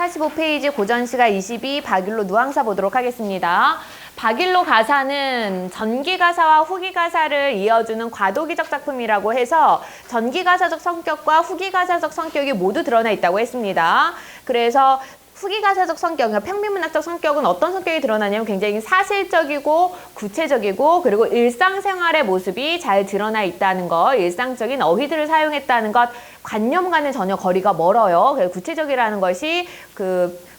45페이지 고전시가 22 박일로 누앙사 보도록 하겠습니다. 박일로 가사는 전기가사와 후기가사를 이어주는 과도기적 작품이라고 해서 전기가사적 성격과 후기가사적 성격이 모두 드러나 있다고 했습니다. 그래서 후기가사적 성격, 그러니까 평민문학적 성격은 어떤 성격이 드러나냐면 굉장히 사실적이고 구체적이고 그리고 일상생활의 모습이 잘 드러나 있다는 것, 일상적인 어휘들을 사용했다는 것, 관념과는 전혀 거리가 멀어요. 그래서 구체적이라는 것이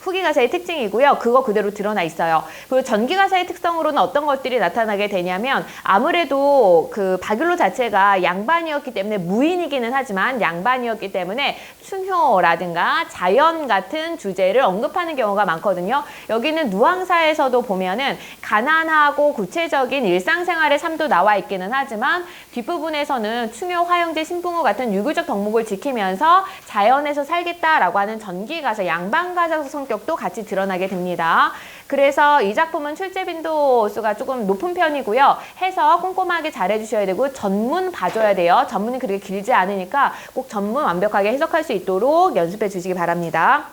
후기가사의 특징이고요. 그거 그대로 드러나 있어요. 그리고 전기가사의 특성으로는 어떤 것들이 나타나게 되냐면 아무래도 박일로 자체가 양반이었기 때문에 무인이기는 하지만 양반이었기 때문에 충효라든가 자연 같은 주제를 언급하는 경우가 많거든요. 여기는 누앙사에서도 보면은 가난하고 구체적인 일상생활의 삶도 나와 있기는 하지만 뒷부분에서는 충효, 화영제, 신풍호 같은 유교적 덕목을 지키면서 자연에서 살겠다라고 하는 전기가사, 양반가사 성격도 같이 드러나게 됩니다. 그래서 이 작품은 출제 빈도수가 조금 높은 편이고요. 해서 꼼꼼하게 잘 해주셔야 되고 전문 봐줘야 돼요. 전문이 그렇게 길지 않으니까 꼭 전문 완벽하게 해석할 수 있도록 연습해 주시기 바랍니다.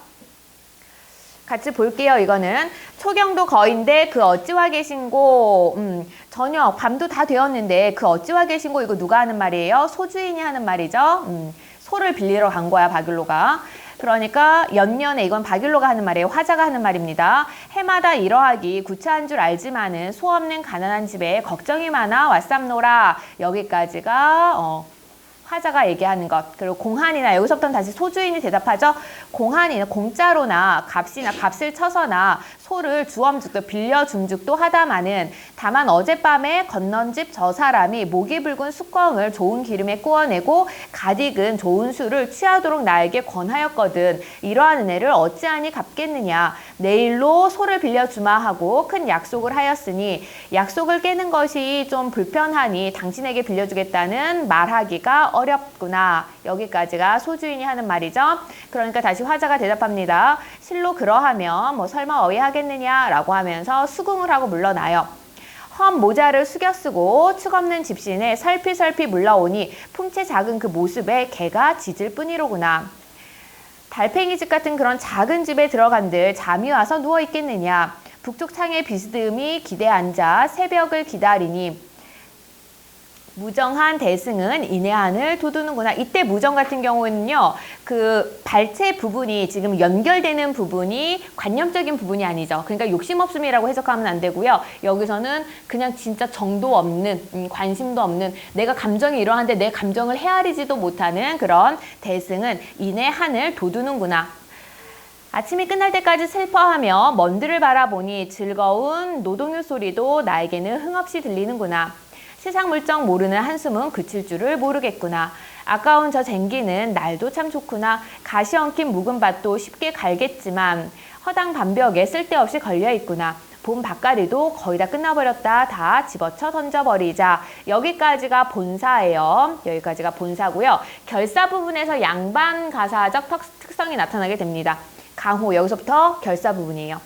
같이 볼게요. 이거는 초경도 거인데 그 어찌와 계신고 저녁 밤도 다 되었는데 그 어찌와 계신고 이거 누가 하는 말이에요? 소주인이 하는 말이죠. 소를 빌리러 간 거야 박일로가. 그러니까 연년에 이건 박일로가 하는 말이에요. 화자가 하는 말입니다. 해마다 이러하기 구차한 줄 알지만은 소 없는 가난한 집에 걱정이 많아 왔삼노라. 여기까지가 화자가 얘기하는 것. 그리고 공한이나 여기서부터는 다시 소주인이 대답하죠. 공한이나 공짜로나 값이나 값을 쳐서나 소를 주엄죽도 빌려줌죽도 하다마는 다만 어젯밤에 건넌집 저 사람이 목이 붉은 숯광을 좋은 기름에 구워내고 가디근 좋은 술을 취하도록 나에게 권하였거든. 이러한 은혜를 어찌하니 갚겠느냐. 내일로 소를 빌려주마 하고 큰 약속을 하였으니 약속을 깨는 것이 좀 불편하니 당신에게 빌려주겠다는 말하기가 어렵구나. 여기까지가 소주인이 하는 말이죠. 그러니까 다시 화자가 대답합니다. 실로 그러하면 설마 어이하겠느냐라고 하면서 수긍을 하고 물러나요. 험 모자를 숙여 쓰고 축없는 집신에 설피설피 물러오니 풍채 작은 그 모습에 개가 짖을 뿐이로구나. 달팽이집 같은 그런 작은 집에 들어간들 잠이 와서 누워 있겠느냐. 북쪽 창에 비스듬히 기대 앉아 새벽을 기다리니 무정한 대승은 인해안을 돋우는구나. 이때 무정 같은 경우는요. 그 발체 부분이 지금 연결되는 부분이 관념적인 부분이 아니죠. 그러니까 욕심 없음이라고 해석하면 안 되고요. 여기서는 그냥 진짜 정도 없는, 관심도 없는, 내가 감정이 이러한데 내 감정을 헤아리지도 못하는 그런 대승은 인해안을 돋우는구나. 아침이 끝날 때까지 슬퍼하며 먼들을 바라보니 즐거운 노동요 소리도 나에게는 흥없이 들리는구나. 세상 물정 모르는 한숨은 그칠 줄을 모르겠구나. 아까운 저 쟁기는 날도 참 좋구나. 가시 엉킨 묵은 밭도 쉽게 갈겠지만 허당 반벽에 쓸데없이 걸려있구나. 봄 밭갈이도 거의 다 끝나버렸다. 다 집어쳐 던져버리자. 여기까지가 본사예요. 여기까지가 본사고요. 결사 부분에서 양반 가사적 특성이 나타나게 됩니다. 강호, 여기서부터 결사 부분이에요.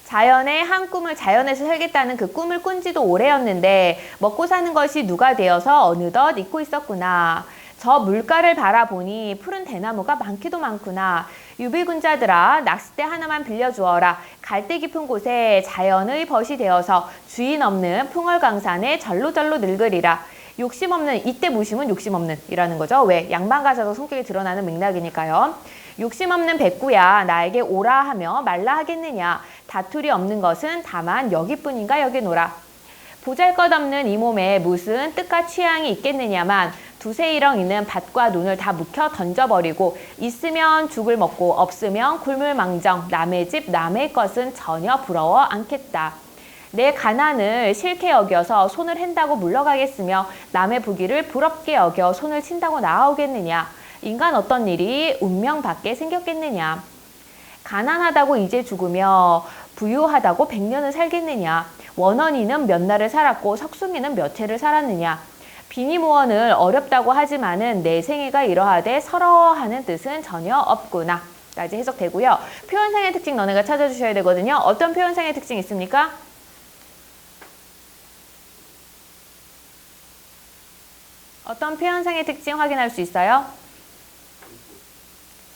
자연의 한 꿈을 자연에서 살겠다는 그 꿈을 꾼 지도 오래였는데 먹고 사는 것이 누가 되어서 어느덧 잊고 있었구나. 저 물가를 바라보니 푸른 대나무가 많기도 많구나. 유비군자들아 낚싯대 하나만 빌려주어라. 갈대 깊은 곳에 자연의 벗이 되어서 주인 없는 풍월강산에 절로절로 늙으리라. 욕심 없는, 이때 무심은 욕심 없는 이라는 거죠. 왜? 양반가사도 성격이 드러나는 맥락이니까요. 욕심 없는 백구야 나에게 오라 하며 말라 하겠느냐. 다툴이 없는 것은 다만 여기뿐인가 여기노라. 보잘것없는 이 몸에 무슨 뜻과 취향이 있겠느냐만 두세 일렁이는 밭과 논을 다 묵혀 던져버리고 있으면 죽을 먹고 없으면 굶을 망정. 남의 집 남의 것은 전혀 부러워 않겠다. 내 가난을 싫게 여겨서 손을 핸다고 물러가겠으며 남의 부귀를 부럽게 여겨 손을 친다고 나아오겠느냐. 인간 어떤 일이 운명 밖에 생겼겠느냐. 가난하다고 이제 죽으며 부유하다고 100년을 살겠느냐. 원원이는 몇 날을 살았고 석숭이는 몇 해를 살았느냐. 비니모원을 어렵다고 하지만은 내 생애가 이러하되 서러워하는 뜻은 전혀 없구나. 까지 해석되고요. 표현상의 특징 너네가 찾아주셔야 되거든요. 어떤 표현상의 특징 있습니까? 어떤 표현상의 특징 확인할 수 있어요?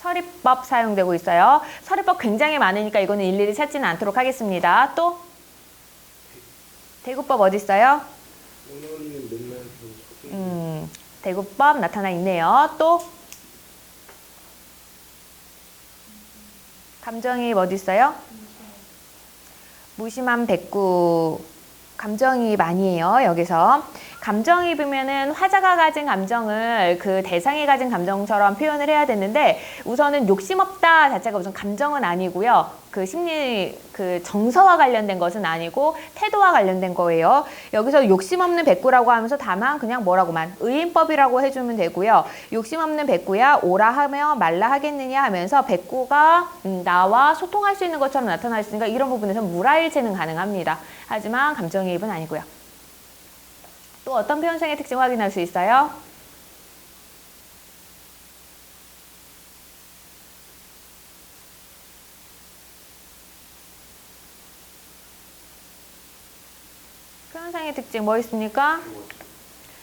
서리법 사용되고 있어요. 서리법 굉장히 많으니까 이거는 일일이 찾지는 않도록 하겠습니다. 또 대구법 어디 있어요? 대구법 나타나 있네요. 또 감정이입 어디 있어요? 무심한 백구. 감정이입 아니에요. 여기서 감정이입이면은 화자가 가진 감정을 그 대상이 가진 감정처럼 표현을 해야 되는데 우선은 욕심 없다 자체가 우선 감정은 아니고요. 그 심리 그 정서와 관련된 것은 아니고 태도와 관련된 거예요. 여기서 욕심 없는 백구라고 하면서 다만 그냥 뭐라고만 의인법이라고 해주면 되고요. 욕심 없는 백구야 오라 하며 말라 하겠느냐 하면서 백구가 나와 소통할 수 있는 것처럼 나타나 있으니까 이런 부분에서 물화일체는 가능합니다. 하지만 감정이입은 아니고요. 또 어떤 표현상의 특징 확인할 수 있어요? 표현상의 특징 뭐 있습니까?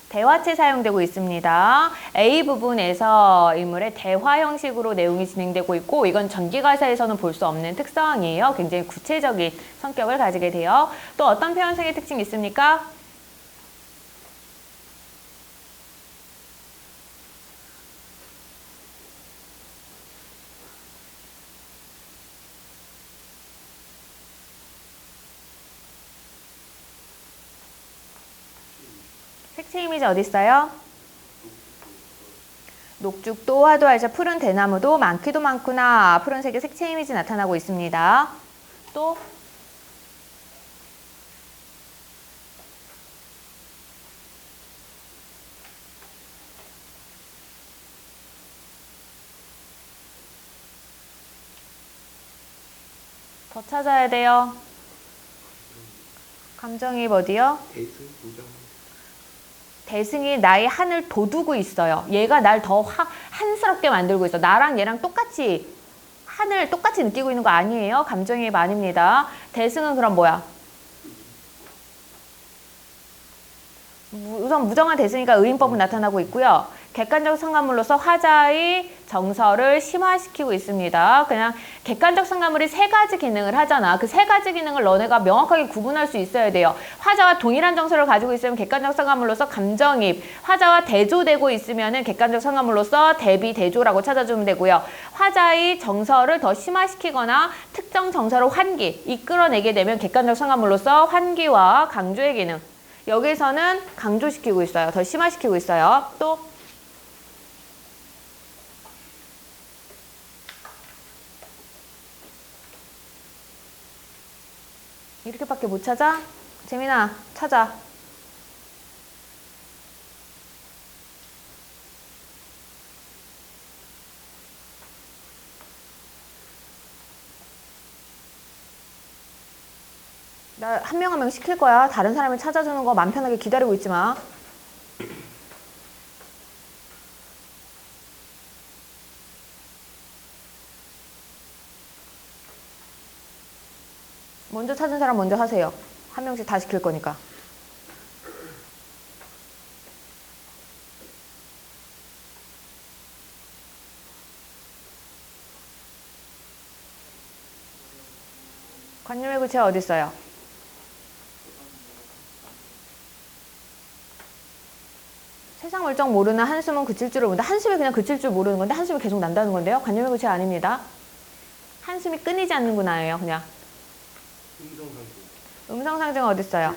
대화체 사용되고 있습니다. A 부분에서 인물의 대화 형식으로 내용이 진행되고 있고 이건 전기가사에서는 볼 수 없는 특성이에요. 굉장히 구체적인 성격을 가지게 돼요. 또 어떤 표현상의 특징이 있습니까? 색채 이미지 어디 있어요? 녹죽도, 화도알자, 푸른 대나무도 많기도 많구나. 푸른색의 색채 이미지 나타나고 있습니다. 또 더 찾아야 돼요. 감정이입 어디요? 대승이 나의 한을 돋우고 있어요. 얘가 날 더 한스럽게 만들고 있어. 나랑 얘랑 똑같이 한을 똑같이 느끼고 있는 거 아니에요. 감정이입 아닙니다. 대승은 그럼 뭐야? 우선 무정한 대승이니까 의인법은 나타나고 있고요. 객관적 상관물로서 화자의 정서를 심화시키고 있습니다. 그냥 객관적 상관물이 세 가지 기능을 하잖아. 그 세 가지 기능을 너네가 명확하게 구분할 수 있어야 돼요. 화자와 동일한 정서를 가지고 있으면 객관적 상관물로서 감정입, 화자와 대조되고 있으면 객관적 상관물로서 대비, 대조라고 찾아주면 되고요. 화자의 정서를 더 심화시키거나 특정 정서로 환기, 이끌어내게 되면 객관적 상관물로서 환기와 강조의 기능. 여기서는 강조시키고 있어요. 더 심화시키고 있어요. 또 이렇게밖에 못 찾아? 재민아, 찾아. 나 한 명 한 명 시킬 거야. 다른 사람이 찾아주는 거 맘 편하게 기다리고 있지 마. 먼저 찾은 사람 먼저 하세요. 한 명씩 다 시킬 거니까. 관념의 구체 어디 있어요? 세상 물정 모르는 한숨은 그칠 줄을 모른다. 한숨이 그냥 그칠 줄 모르는 건데 한숨이 계속 난다는 건데요. 관념의 구체 아닙니다. 한숨이 끊이지 않는구나예요. 그냥. 음성상징어 어디 있어요?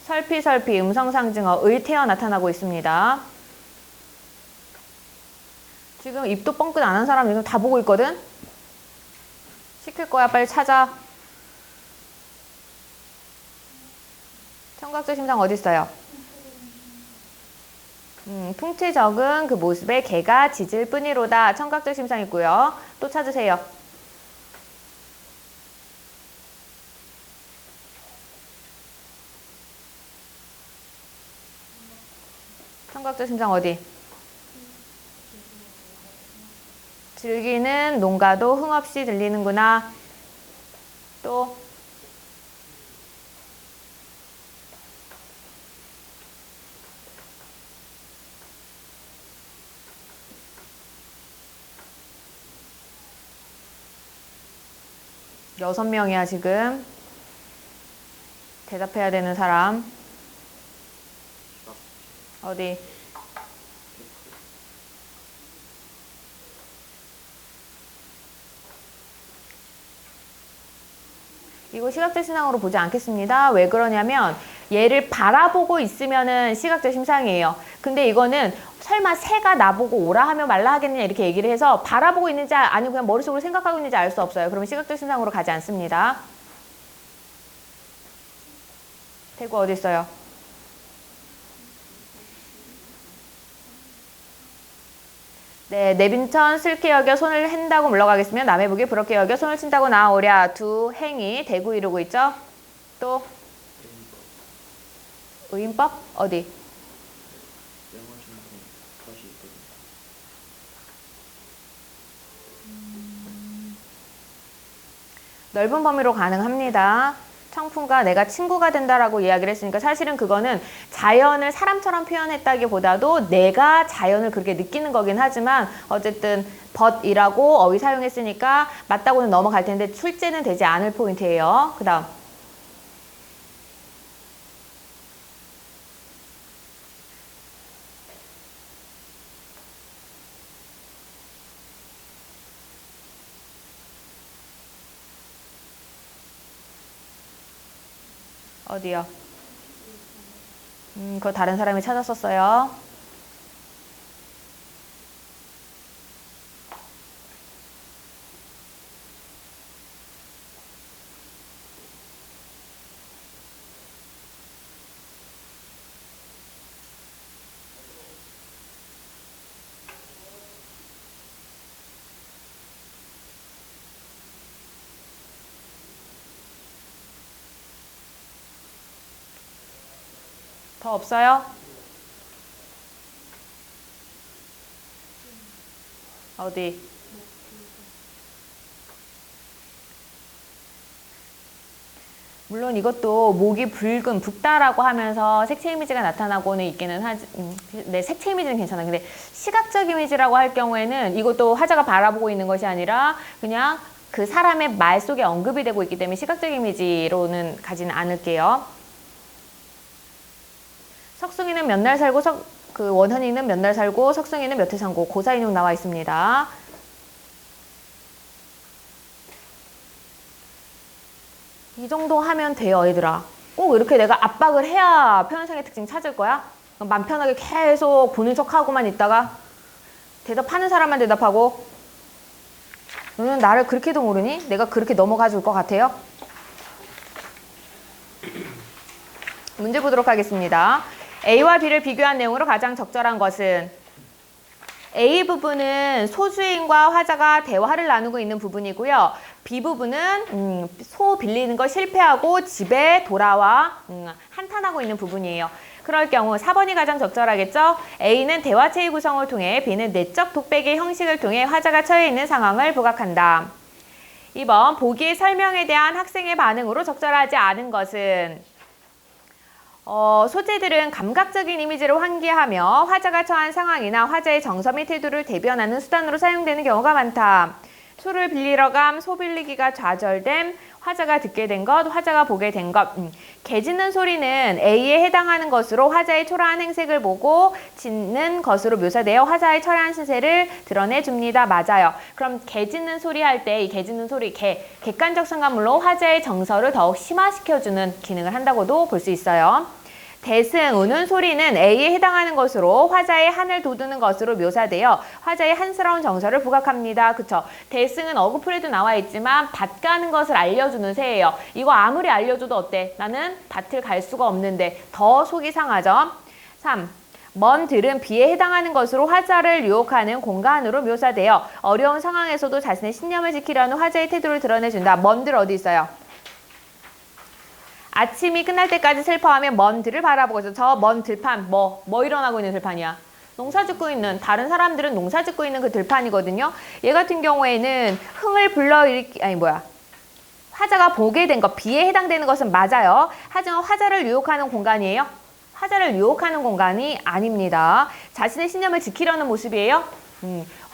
설피 음성상징어 의태어 나타나고 있습니다. 지금 입도 뻥끗 안 한 사람 지금 다 보고 있거든? 시킬 거야. 빨리 찾아. 청각적 심상 어디 있어요? 풍채적은 그 모습에 개가 짖을 뿐이로다. 청각적 심상 있고요. 또 찾으세요. 청각적 심상 어디? 즐기는 농가도 흥없이 들리는구나. 또 6명이야 지금. 대답해야 되는 사람. 어디? 이거 시각적 신앙으로 보지 않겠습니다. 왜 그러냐면 얘를 바라보고 있으면은 시각적 심상이에요. 근데 이거는 설마 새가 나보고 오라 하면 말라 하겠느냐 이렇게 얘기를 해서 바라보고 있는지 아니면 그냥 머릿속으로 생각하고 있는지 알 수 없어요. 그러면 시각적 심상으로 가지 않습니다. 대구 어디 있어요? 네, 내빈천 슬기 여겨 손을 핸다고 물러가겠으면 남의 북이 부럽게 여겨 손을 친다고 나오랴. 두 행이 대구 이루고 있죠. 또 의인법 어디? 넓은 범위로 가능합니다. 청풍과 내가 친구가 된다라고 이야기를 했으니까 사실은 그거는 자연을 사람처럼 표현했다기보다도 내가 자연을 그렇게 느끼는 거긴 하지만 어쨌든 벗이라고 어휘 사용했으니까 맞다고는 넘어갈 텐데 출제는 되지 않을 포인트예요. 그 다음 어디요? 그거 다른 사람이 찾았었어요. 더 없어요? 어디? 물론 이것도 목이 붉은, 붓다라고 하면서 색채 이미지가 나타나고는 있기는 하지, 네, 색채 이미지는 괜찮아. 근데 시각적 이미지라고 할 경우에는 이것도 화자가 바라보고 있는 것이 아니라 그냥 그 사람의 말 속에 언급이 되고 있기 때문에 시각적 이미지로는 가지는 않을게요. 석승이는 몇 날 살고 원현이는 몇 날 살고 석승이는 몇 해 살고 고사 인용 나와 있습니다. 이 정도 하면 돼요, 얘들아. 꼭 이렇게 내가 압박을 해야 표현상의 특징 찾을 거야? 맘 편하게 계속 보는 척하고만 있다가 대답하는 사람만 대답하고 너는 나를 그렇게도 모르니? 내가 그렇게 넘어가 줄 것 같아요? 문제 보도록 하겠습니다. A와 B를 비교한 내용으로 가장 적절한 것은 A 부분은 소주인과 화자가 대화를 나누고 있는 부분이고요. B 부분은 소 빌리는 거 실패하고 집에 돌아와 한탄하고 있는 부분이에요. 그럴 경우 4번이 가장 적절하겠죠? A는 대화체의 구성을 통해 B는 내적 독백의 형식을 통해 화자가 처해 있는 상황을 부각한다. 2번 보기의 설명에 대한 학생의 반응으로 적절하지 않은 것은 소재들은 감각적인 이미지를 환기하며 화자가 처한 상황이나 화자의 정서 및 태도를 대변하는 수단으로 사용되는 경우가 많다. 소를 빌리러 감, 소 빌리기가 좌절됨, 화자가 듣게 된 것, 화자가 보게 된 것. 개 짖는 소리는 A에 해당하는 것으로 화자의 초라한 행색을 보고 짖는 것으로 묘사되어 화자의 처량한 신세를 드러내줍니다. 맞아요. 그럼 개 짖는 소리 할 때 이 개 짖는 소리, 객관적 상관물로 화자의 정서를 더욱 심화시켜주는 기능을 한다고도 볼 수 있어요. 대승, 우는 소리는 A에 해당하는 것으로 화자의 한을 돋우는 것으로 묘사되어 화자의 한스러운 정서를 부각합니다. 그쵸? 대승은 어구풀에도 나와 있지만 밭 가는 것을 알려주는 새예요. 이거 아무리 알려줘도 어때? 나는 밭을 갈 수가 없는데 더 속이 상하죠? 3. 먼 들은 B에 해당하는 것으로 화자를 유혹하는 공간으로 묘사되어 어려운 상황에서도 자신의 신념을 지키려는 화자의 태도를 드러내준다. 먼 들 어디 있어요? 아침이 끝날 때까지 슬퍼하며 먼 들을 바라보고 있어. 저 먼 들판 뭐 일어나고 있는 들판이야? 농사 짓고 있는, 다른 사람들은 농사 짓고 있는 그 들판이거든요. 얘 같은 경우에는 흥을 불러일으키, 화자가 보게 된 것, B에 해당되는 것은 맞아요. 하지만 화자를 유혹하는 공간이에요? 화자를 유혹하는 공간이 아닙니다. 자신의 신념을 지키려는 모습이에요?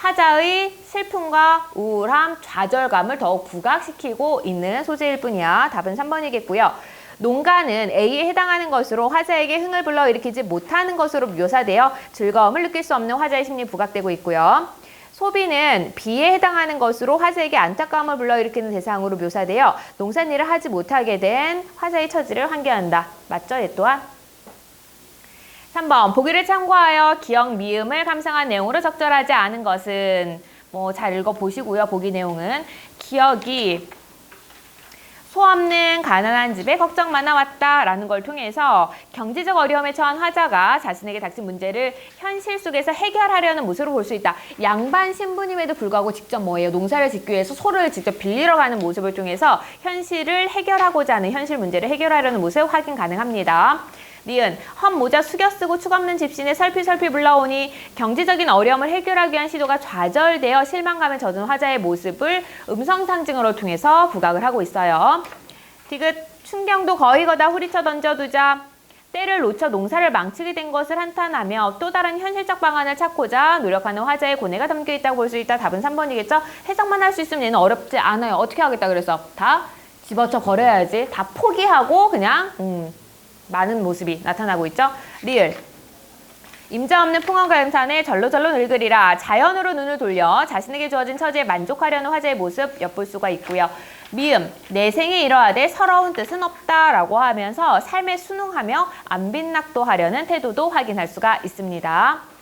화자의 슬픔과 우울함, 좌절감을 더욱 부각시키고 있는 소재일 뿐이야. 답은 3번이겠고요. 농가는 A에 해당하는 것으로 화자에게 흥을 불러일으키지 못하는 것으로 묘사되어 즐거움을 느낄 수 없는 화자의 심리 부각되고 있고요. 소비는 B에 해당하는 것으로 화자에게 안타까움을 불러일으키는 대상으로 묘사되어 농산일을 하지 못하게 된 화자의 처지를 환기한다. 맞죠? 얘 또한? 3번 보기를 참고하여 기억 미음을 감상한 내용으로 적절하지 않은 것은 잘 읽어보시고요. 보기 내용은 기억이 소 없는 가난한 집에 걱정 많아왔다 라는 걸 통해서 경제적 어려움에 처한 화자가 자신에게 닥친 문제를 현실 속에서 해결하려는 모습으로 볼 수 있다. 양반 신부님에도 불구하고 직접 농사를 짓기 위해서 소를 직접 빌리러 가는 모습을 통해서 현실을 해결하고자 하는 현실 문제를 해결하려는 모습 확인 가능합니다. 니은 헌 모자 숙여 쓰고 축 없는 집신에 설필설필 불러오니 경제적인 어려움을 해결하기 위한 시도가 좌절되어 실망감에 젖은 화자의 모습을 음성 상징으로 통해서 부각을 하고 있어요. 디귿 충경도 거의 거다 후리쳐 던져두자. 때를 놓쳐 농사를 망치게 된 것을 한탄하며 또 다른 현실적 방안을 찾고자 노력하는 화자의 고뇌가 담겨 있다고 볼 수 있다. 답은 3번이겠죠? 해석만 할 수 있으면 얘는 어렵지 않아요. 어떻게 하겠다 그래서 다 집어쳐 버려야지. 다 포기하고 그냥 많은 모습이 나타나고 있죠. 리을 임자 없는 풍헌감탄에 절로절로 늙으리라. 자연으로 눈을 돌려 자신에게 주어진 처지에 만족하려는 화자의 모습 엿볼 수가 있고요. 미음 내 생에 이러하되 서러운 뜻은 없다라고 하면서 삶에 순응하며 안빈낙도하려는 태도도 확인할 수가 있습니다.